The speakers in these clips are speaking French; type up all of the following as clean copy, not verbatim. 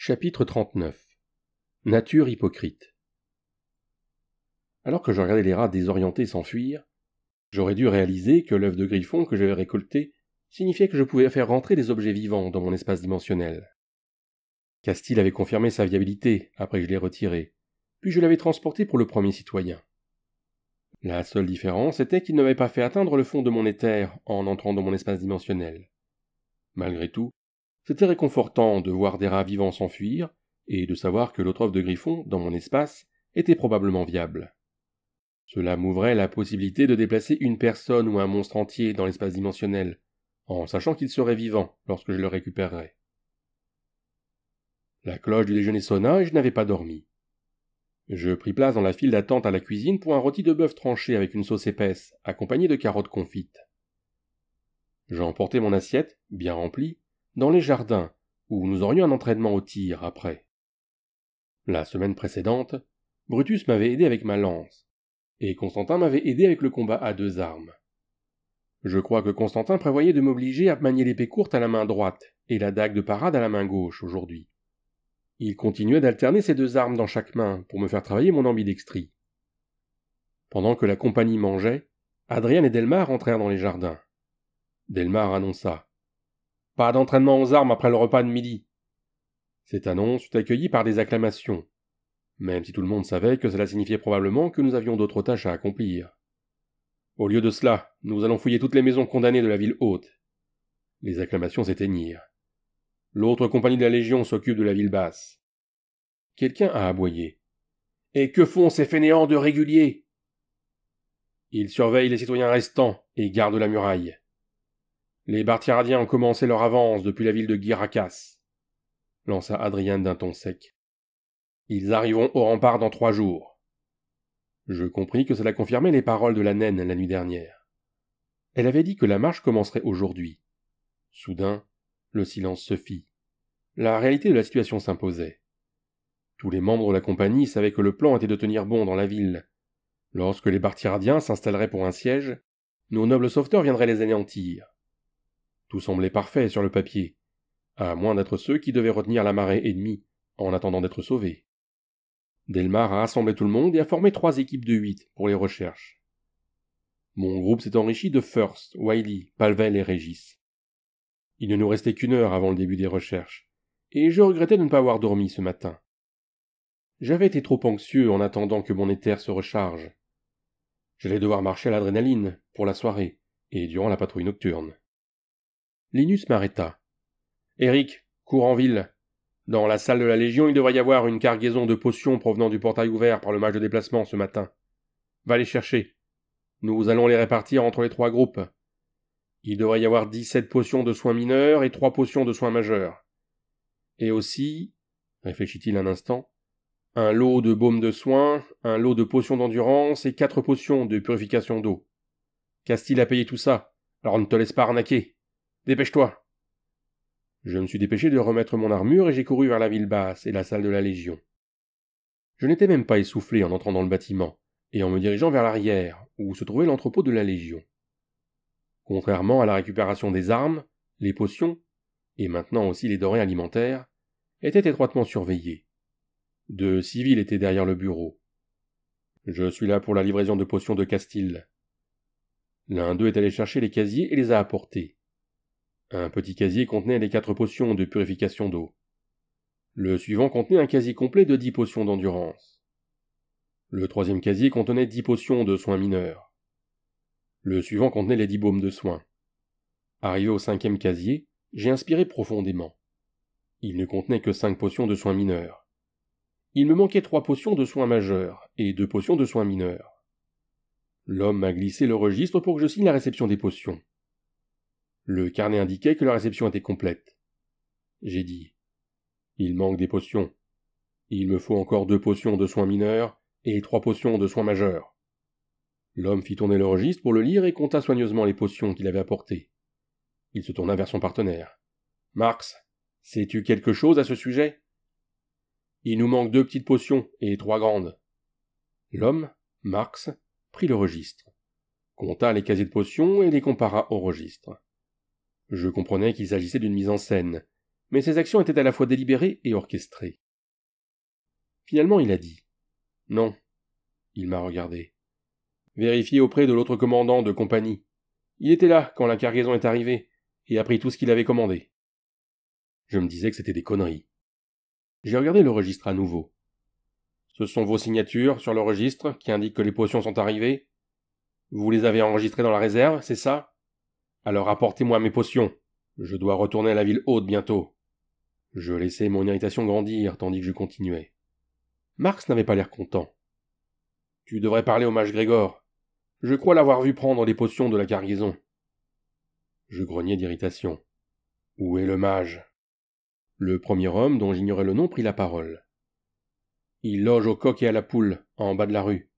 Chapitre 39. Nature hypocrite. Alors que je regardais les rats désorientés s'enfuir, j'aurais dû réaliser que l'œuf de griffon que j'avais récolté signifiait que je pouvais faire rentrer des objets vivants dans mon espace dimensionnel. Castille avait confirmé sa viabilité après que je l'ai retiré, puis je l'avais transporté pour le premier citoyen. La seule différence était qu'il ne m'avait pas fait atteindre le fond de mon éther en entrant dans mon espace dimensionnel. Malgré tout, c'était réconfortant de voir des rats vivants s'enfuir et de savoir que l'autre œuf de griffon, dans mon espace, était probablement viable. Cela m'ouvrait la possibilité de déplacer une personne ou un monstre entier dans l'espace dimensionnel, en sachant qu'il serait vivant lorsque je le récupérerais. La cloche du déjeuner sonna et je n'avais pas dormi. Je pris place dans la file d'attente à la cuisine pour un rôti de bœuf tranché avec une sauce épaisse, accompagné de carottes confites. J'emportai mon assiette, bien remplie, dans les jardins, où nous aurions un entraînement au tir après. La semaine précédente, Brutus m'avait aidé avec ma lance, et Constantin m'avait aidé avec le combat à deux armes. Je crois que Constantin prévoyait de m'obliger à manier l'épée courte à la main droite et la dague de parade à la main gauche aujourd'hui. Il continuait d'alterner ces deux armes dans chaque main pour me faire travailler mon ambidextrie. Pendant que la compagnie mangeait, Adrien et Delmar entrèrent dans les jardins. Delmar annonça « Pas d'entraînement aux armes après le repas de midi !» Cette annonce fut accueillie par des acclamations, même si tout le monde savait que cela signifiait probablement que nous avions d'autres tâches à accomplir. Au lieu de cela, nous allons fouiller toutes les maisons condamnées de la ville haute. Les acclamations s'éteignirent. L'autre compagnie de la Légion s'occupe de la ville basse. Quelqu'un a aboyé. « Et que font ces fainéants de réguliers ?» Ils surveillent les citoyens restants et gardent la muraille. Les Bartiradiens ont commencé leur avance depuis la ville de Gyrakas, lança Adrien d'un ton sec. Ils arriveront au rempart dans 3 jours. Je compris que cela confirmait les paroles de la naine la nuit dernière. Elle avait dit que la marche commencerait aujourd'hui. Soudain, le silence se fit. La réalité de la situation s'imposait. Tous les membres de la compagnie savaient que le plan était de tenir bon dans la ville. Lorsque les Bartiradiens s'installeraient pour un siège, nos nobles sauveteurs viendraient les anéantir. Tout semblait parfait sur le papier, à moins d'être ceux qui devaient retenir la marée ennemie en attendant d'être sauvés. Delmar a rassemblé tout le monde et a formé 3 équipes de 8 pour les recherches. Mon groupe s'est enrichi de First, Wiley, Palvel et Régis. Il ne nous restait qu'1 heure avant le début des recherches, et je regrettais de ne pas avoir dormi ce matin. J'avais été trop anxieux en attendant que mon éther se recharge. J'allais devoir marcher à l'adrénaline pour la soirée et durant la patrouille nocturne. Linus m'arrêta. « Eric, cours en ville. Dans la salle de la Légion, il devrait y avoir une cargaison de potions provenant du portail ouvert par le mage de déplacement ce matin. Va les chercher. Nous allons les répartir entre les 3 groupes. Il devrait y avoir 17 potions de soins mineurs et 3 potions de soins majeurs. Et aussi, réfléchit-il un instant, un lot de baumes de soins, un lot de potions d'endurance et 4 potions de purification d'eau. Castille a payé tout ça, alors ne te laisse pas arnaquer. Dépêche-toi !» Je me suis dépêché de remettre mon armure et j'ai couru vers la ville basse et la salle de la Légion. Je n'étais même pas essoufflé en entrant dans le bâtiment et en me dirigeant vers l'arrière, où se trouvait l'entrepôt de la Légion. Contrairement à la récupération des armes, les potions, et maintenant aussi les denrées alimentaires, étaient étroitement surveillées. 2 civils étaient derrière le bureau. Je suis là pour la livraison de potions de Castille. L'un d'eux est allé chercher les casiers et les a apportés. Un petit casier contenait les 4 potions de purification d'eau. Le suivant contenait un casier complet de 10 potions d'endurance. Le 3e casier contenait 10 potions de soins mineurs. Le suivant contenait les 10 baumes de soins. Arrivé au 5e casier, j'ai inspiré profondément. Il ne contenait que 5 potions de soins mineurs. Il me manquait 3 potions de soins majeurs et 2 potions de soins mineurs. L'homme m'a glissé le registre pour que je signe la réception des potions. Le carnet indiquait que la réception était complète. J'ai dit « Il manque des potions. Il me faut encore 2 potions de soins mineurs et 3 potions de soins majeurs. » L'homme fit tourner le registre pour le lire et compta soigneusement les potions qu'il avait apportées. Il se tourna vers son partenaire. « Marx, sais-tu quelque chose à ce sujet ? » « Il nous manque 2 petites potions et 3 grandes. » L'homme, Marx, prit le registre, compta les casiers de potions et les compara au registre. Je comprenais qu'il s'agissait d'une mise en scène, mais ses actions étaient à la fois délibérées et orchestrées. Finalement, il a dit « Non ». Il m'a regardé. « Vérifiez auprès de l'autre commandant de compagnie. Il était là quand la cargaison est arrivée et a pris tout ce qu'il avait commandé. » Je me disais que c'était des conneries. J'ai regardé le registre à nouveau. « Ce sont vos signatures sur le registre qui indiquent que les potions sont arrivées ? Vous les avez enregistrées dans la réserve, c'est ça ? Alors apportez-moi mes potions. Je dois retourner à la ville haute bientôt. » Je laissais mon irritation grandir tandis que je continuais. Marx n'avait pas l'air content. « Tu devrais parler au mage Grégor. Je crois l'avoir vu prendre les potions de la cargaison. » Je grognais d'irritation. « Où est le mage ?» Le premier homme, dont j'ignorais le nom, prit la parole. « Il loge au Coq et à la Poule, en bas de la rue.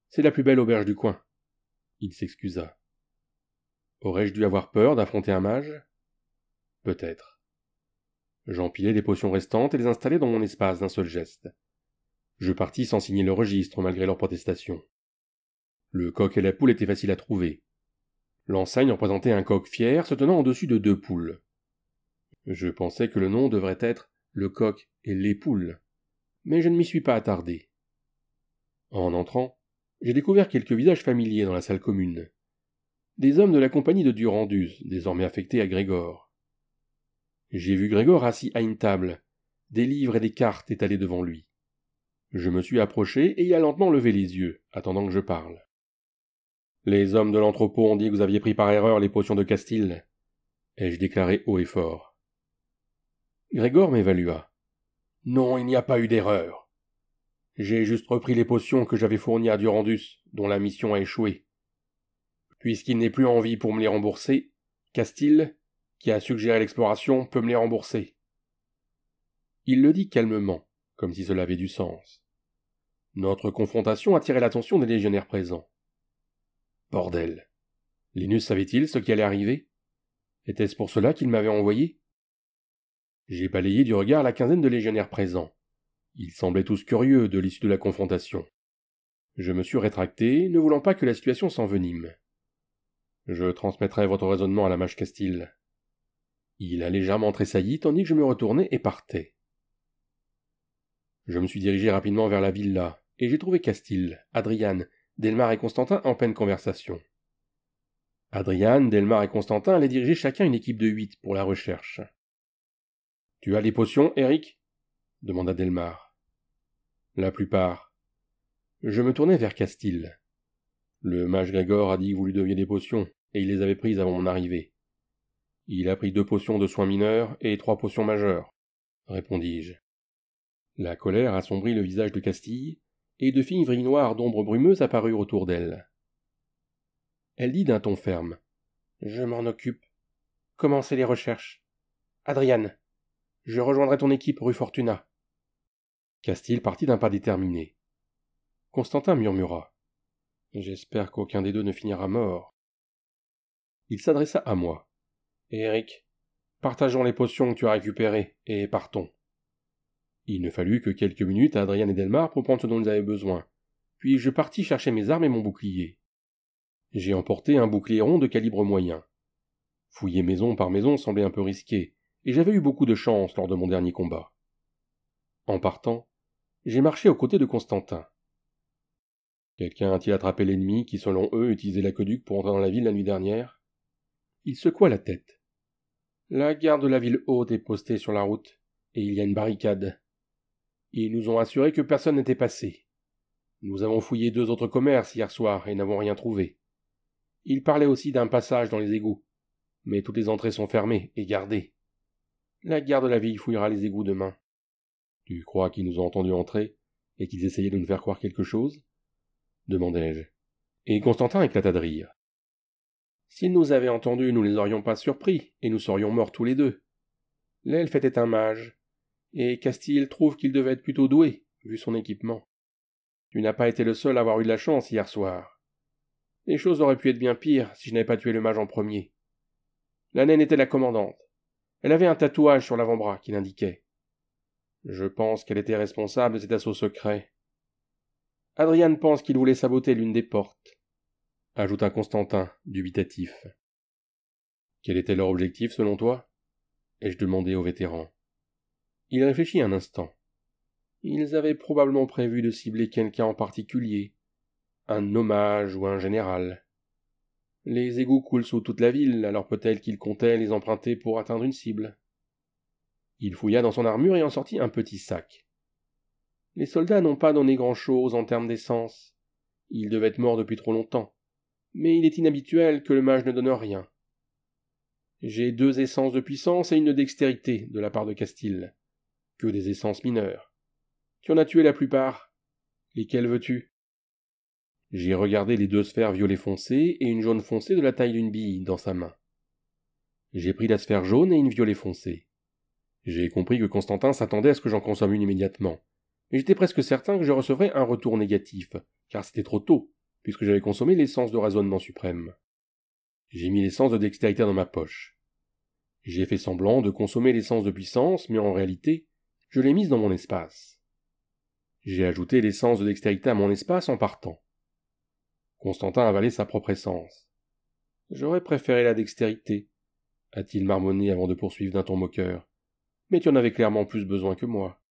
C'est la plus belle auberge du coin. » Il s'excusa. Aurais-je dû avoir peur d'affronter un mage ? Peut-être. J'empilai les potions restantes et les installai dans mon espace d'un seul geste. Je partis sans signer le registre malgré leurs protestations. Le coq et la poule étaient faciles à trouver. L'enseigne représentait un coq fier se tenant au-dessus de 2 poules. Je pensais que le nom devrait être le coq et les poules, mais je ne m'y suis pas attardé. En entrant, j'ai découvert quelques visages familiers dans la salle commune. Des hommes de la compagnie de Durandus, désormais affectés à Grégor. J'ai vu Grégor assis à une table, des livres et des cartes étalés devant lui. Je me suis approché et y a lentement levé les yeux, attendant que je parle. « Les hommes de l'entrepôt ont dit que vous aviez pris par erreur les potions de Castille, » ai-je déclaré haut et fort. Grégor m'évalua. « Non, il n'y a pas eu d'erreur. J'ai juste repris les potions que j'avais fournies à Durandus, dont la mission a échoué. Puisqu'il n'est plus en vie pour me les rembourser, Castille, qui a suggéré l'exploration, peut me les rembourser. » Il le dit calmement, comme si cela avait du sens. Notre confrontation attirait l'attention des légionnaires présents. Bordel. Linus savait-il ce qui allait arriver ? Était-ce pour cela qu'il m'avait envoyé ? J'ai balayé du regard la quinzaine de légionnaires présents. Ils semblaient tous curieux de l'issue de la confrontation. Je me suis rétracté, ne voulant pas que la situation s'envenime. Je transmettrai votre raisonnement à la mage Castille. Il a légèrement tressailli tandis que je me retournais et partais. Je me suis dirigé rapidement vers la villa, et j'ai trouvé Castille, Adriane, Delmar et Constantin en pleine conversation. Adriane, Delmar et Constantin allaient diriger chacun une équipe de 8 pour la recherche. « Tu as les potions, Eric ?» demanda Delmar. « La plupart. » Je me tournai vers Castille. Le mage Grégor a dit que vous lui deviez des potions, et il les avait prises avant mon arrivée. Il a pris 2 potions de soins mineurs et 3 potions majeures, répondis-je. La colère assombrit le visage de Castille, et de fines vrilles noires d'ombre brumeuse apparurent autour d'elle. Elle dit d'un ton ferme. « Je m'en occupe. Commencez les recherches. Adriane, je rejoindrai ton équipe rue Fortuna. » Castille partit d'un pas déterminé. Constantin murmura. « J'espère qu'aucun des deux ne finira mort. » Il s'adressa à moi. « Eric, partageons les potions que tu as récupérées, et partons. » Il ne fallut que quelques minutes à Adriane et Delmar pour prendre ce dont ils avaient besoin, puis je partis chercher mes armes et mon bouclier. J'ai emporté un bouclier rond de calibre moyen. Fouiller maison par maison semblait un peu risqué, et j'avais eu beaucoup de chance lors de mon dernier combat. En partant, j'ai marché aux côtés de Constantin. Quelqu'un a-t-il attrapé l'ennemi qui, selon eux, utilisait l'aqueduc pour entrer dans la ville la nuit dernière ? Il secoua la tête. La garde de la ville haute est postée sur la route, et il y a une barricade. Ils nous ont assuré que personne n'était passé. Nous avons fouillé 2 autres commerces hier soir et n'avons rien trouvé. Ils parlaient aussi d'un passage dans les égouts, mais toutes les entrées sont fermées et gardées. La garde de la ville fouillera les égouts demain. Tu crois qu'ils nous ont entendus entrer et qu'ils essayaient de nous faire croire quelque chose ? Demandai-je. Et Constantin éclata de rire. S'ils nous avaient entendus, nous ne les aurions pas surpris, et nous serions morts tous les 2. L'elfe était un mage, et Castille trouve qu'il devait être plutôt doué, vu son équipement. Tu n'as pas été le seul à avoir eu de la chance hier soir. Les choses auraient pu être bien pires si je n'avais pas tué le mage en premier. La naine était la commandante. Elle avait un tatouage sur l'avant-bras qui l'indiquait. Je pense qu'elle était responsable de cet assaut secret. Adriane pense qu'il voulait saboter l'une des portes, ajouta Constantin, dubitatif. Quel était leur objectif selon toi ? Ai-je demandé au vétéran. Il réfléchit un instant. Ils avaient probablement prévu de cibler quelqu'un en particulier, un nommage ou un général. Les égouts coulent sous toute la ville, alors peut-être qu'ils comptaient les emprunter pour atteindre une cible. Il fouilla dans son armure et en sortit un petit sac. Les soldats n'ont pas donné grand-chose en termes d'essence. Ils devaient être morts depuis trop longtemps. Mais il est inhabituel que le mage ne donne rien. J'ai 2 essences de puissance et une de dextérité de la part de Castille. Que des essences mineures. Tu en as tué la plupart. Lesquelles veux-tu ? J'ai regardé les 2 sphères violet foncé et une jaune foncé de la taille d'une bille dans sa main. J'ai pris la sphère jaune et une violet foncé. J'ai compris que Constantin s'attendait à ce que j'en consomme une immédiatement. Mais j'étais presque certain que je recevrais un retour négatif, car c'était trop tôt, puisque j'avais consommé l'essence de raisonnement suprême. J'ai mis l'essence de dextérité dans ma poche. J'ai fait semblant de consommer l'essence de puissance, mais en réalité, je l'ai mise dans mon espace. J'ai ajouté l'essence de dextérité à mon espace en partant. Constantin avalait sa propre essence. J'aurais préféré la dextérité, a-t-il marmonné avant de poursuivre d'un ton moqueur. Mais tu en avais clairement plus besoin que moi.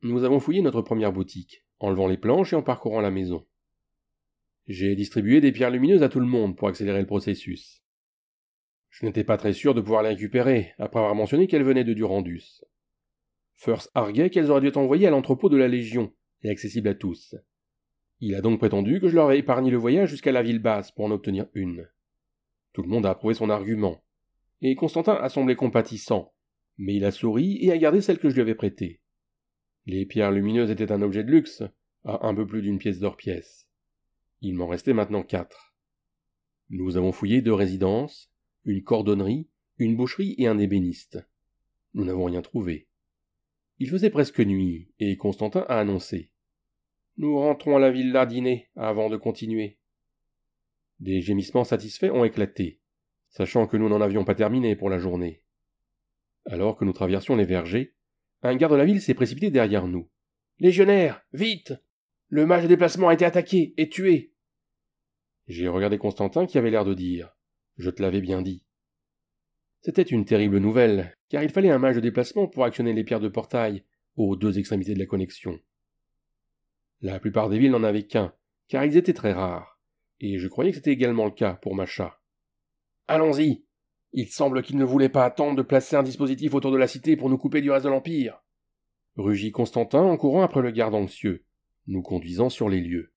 Nous avons fouillé notre première boutique, enlevant les planches et en parcourant la maison. J'ai distribué des pierres lumineuses à tout le monde pour accélérer le processus. Je n'étais pas très sûr de pouvoir les récupérer, après avoir mentionné qu'elles venaient de Durandus. First arguait qu'elles auraient dû être envoyées à l'entrepôt de la Légion, et accessibles à tous. Il a donc prétendu que je leur ai épargné le voyage jusqu'à la ville basse pour en obtenir une. Tout le monde a approuvé son argument, et Constantin a semblé compatissant, mais il a souri et a gardé celles que je lui avais prêtées. Les pierres lumineuses étaient un objet de luxe, à un peu plus d'une pièce d'or pièce. Il m'en restait maintenant 4. Nous avons fouillé 2 résidences, une cordonnerie, une boucherie et un ébéniste. Nous n'avons rien trouvé. Il faisait presque nuit, et Constantin a annoncé. Nous rentrons à la villa dîner, avant de continuer. Des gémissements satisfaits ont éclaté, sachant que nous n'en avions pas terminé pour la journée. Alors que nous traversions les vergers, un garde de la ville s'est précipité derrière nous. « Légionnaire, vite ! Le mage de déplacement a été attaqué et tué !» J'ai regardé Constantin qui avait l'air de dire « Je te l'avais bien dit ». C'était une terrible nouvelle, car il fallait un mage de déplacement pour actionner les pierres de portail aux 2 extrémités de la connexion. La plupart des villes n'en avaient qu'un, car ils étaient très rares, et je croyais que c'était également le cas pour Macha. « Allons-y ! Il semble qu'il ne voulait pas attendre de placer un dispositif autour de la cité pour nous couper du reste de l'Empire !» rugit Constantin en courant après le garde anxieux, nous conduisant sur les lieux.